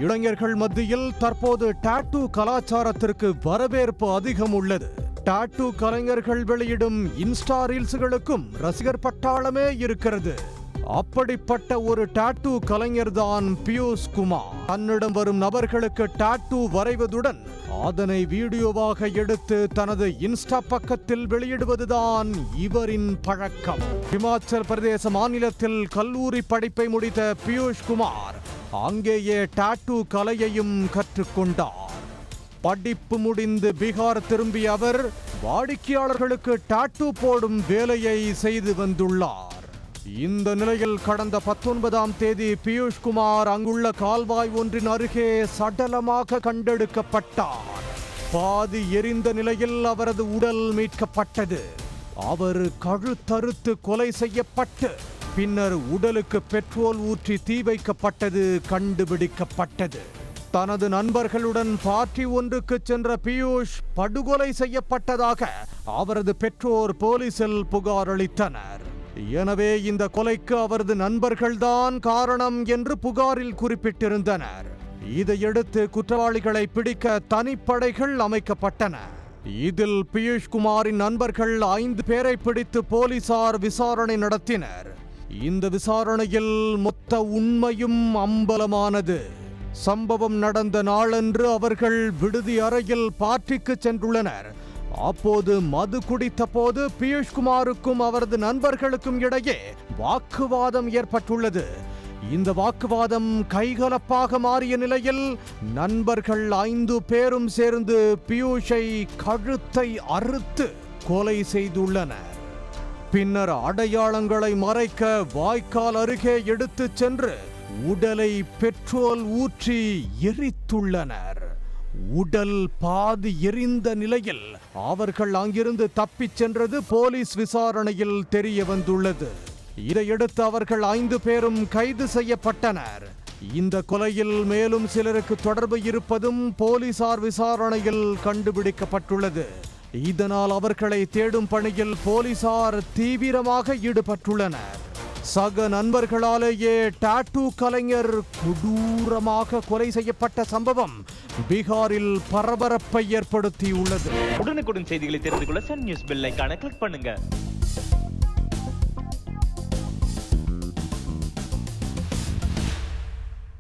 இளைஞர்கள் மத்தியில் தற்போது டாட்டூ கலாச்சாரத்திற்கு வரவேற்பு அதிகம் உள்ளது. டாட்டூ கலைஞர்கள் வெளியிடும் இன்ஸ்டா ரீல்ஸ்களுக்கும் ரசிகர் பட்டாளமே இருக்கிறது. அப்படிப்பட்ட ஒரு டாட்டூ கலைஞர் தான் பியூஷ் குமார். தன்னிடம் வரும் நபர்களுக்கு டாட்டூ வரைவதுடன் அதனை வீடியோவாக எடுத்து தனது இன்ஸ்டா பக்கத்தில் வெளியிடுவதுதான் இவரின் பழக்கம். இமாச்சல் பிரதேச மாநிலத்தில் கல்லூரி படிப்பை முடித்த பியூஷ் குமார் அங்கேயே டாட்டூ கலையையும் கற்றுக்கொண்டார். படிப்பு முடிந்து பீகார் திரும்பிய அவர் வாடிக்கையாளர்களுக்கு டாட்டூ போடும் வேலையை செய்து வந்துள்ளார். இந்த நிலையில் கடந்த 19ஆம் தேதி பியூஷ் குமார் அங்குள்ள கால்வாய் ஒன்றின் அருகே சடலமாக கண்டெடுக்கப்பட்டார். பாதி எரிந்த நிலையில் அவரது உடல் மீட்கப்பட்டது. அவர் கழுத்தறுத்து கொலை செய்யப்பட்டு பின்னர் உடலுக்கு பெட்ரோல் ஊற்றி தீ வைக்கப்பட்டது கண்டுபிடிக்கப்பட்டது. தனது நண்பர்களுடன் பார்ட்டி ஒன்றுக்கு சென்ற பியூஷ் படுகொலை செய்யப்பட்டதாக அவரது பெற்றோர் போலீசில் புகார் அளித்தனர். எனவே இந்த கொலைக்கு அவரது நண்பர்கள்தான் காரணம் என்று புகாரில் குறிப்பிட்டிருந்தனர். இதையடுத்து குற்றவாளிகளை பிடிக்க தனிப்படைகள் அமைக்கப்பட்டன. இதில் பியூஷ் குமாரின் நண்பர்கள் 5 பேரை பிடித்து போலீசார் விசாரணை நடத்தினர். இந்த விசாரணையில் மொத்த உண்மையும் அம்பலமானது. சம்பவம் நடந்த நாளன்று அவர்கள் விடுதி அறையில் பார்ட்டிக்கு சென்றுள்ளனர். அப்போது மது குடித்த போது பியூஷ் குமாருக்கும் அவரது நண்பர்களுக்கும் இடையே வாக்குவாதம் ஏற்பட்டுள்ளது. இந்த வாக்குவாதம் கைகலப்பாக மாறிய நிலையில் நண்பர்கள் 5 பேரும் சேர்ந்து பியூஷை கழுத்தை அறுத்து கொலை செய்துள்ளனர். பின்னர் அடையாளங்களை மறைக்க வாய்க்கால் அருகே எடுத்துச் சென்று உடலை பெட்ரோல் ஊற்றி எரித்துள்ளனர். உடல் பாதி எரிந்த நிலையில் அவர்கள் அங்கிருந்து தப்பிச் சென்றது போலீஸ் விசாரணையில் தெரிய வந்துள்ளது. இதையடுத்து அவர்கள் 5 பேரும் கைது செய்யப்பட்டனர். இந்த கொலையில் மேலும் சிலருக்கு தொடர்பு இருப்பதும் போலீசார் விசாரணையில் கண்டுபிடிக்கப்பட்டுள்ளது. இதனால் அவர்களை தேடும் பணியில் போலீசார் தீவிரமாக ஈடுபட்டுள்ளனர். சக நண்பர்களாலேயே டாட்டூ கலைஞர் கொடூரமாக கொலை செய்யப்பட்ட சம்பவம் பீகாரில் பரபரப்பை ஏற்படுத்தியுள்ளது. உடனுக்குடன் செய்திகளை தெரிந்து கொள்ள சன் நியூஸ் பெல் ஐகானை கிளிக் பண்ணுங்க.